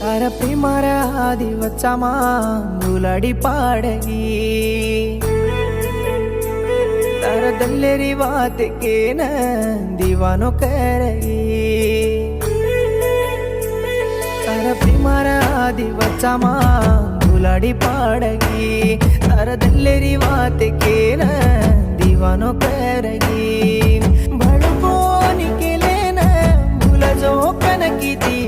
तार प्रेमारा दिवचा मुलाडी पाडगी तार दल्लेरी बात के न दीवानो करगी तार प्रेमारा दिवचा मुलाडी पाडगी तार दल्लेरी बात के न दीवानो करगी भडकोनी केले न भूल जो कन किती